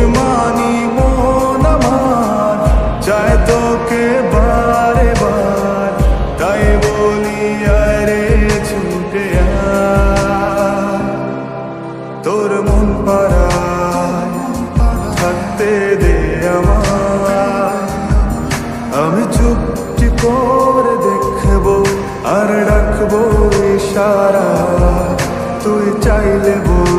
অভিমানী মন আমার চায় তোকে বারে বার, তাই বলি আরে ছুটে আয়। তোর মন পাড়ায় থাকতে দে আমায়, আমি চুপটি করে দেখবো আর ডাকবো ইশারা। তুই চাইলে বল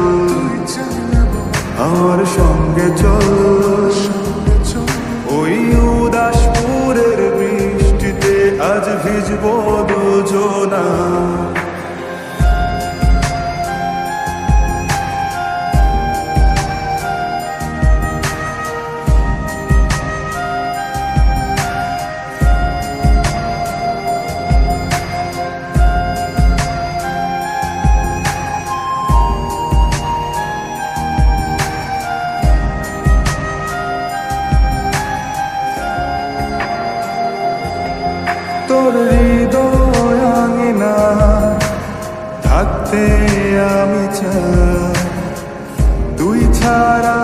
আমার সঙ্গে চল, ওই উদাসপুরের বৃষ্টিতে আজ ভিজবো দুজনা। তোর হৃদয় আঙিনা থাকতে আমি চাই, তুই ছাড়া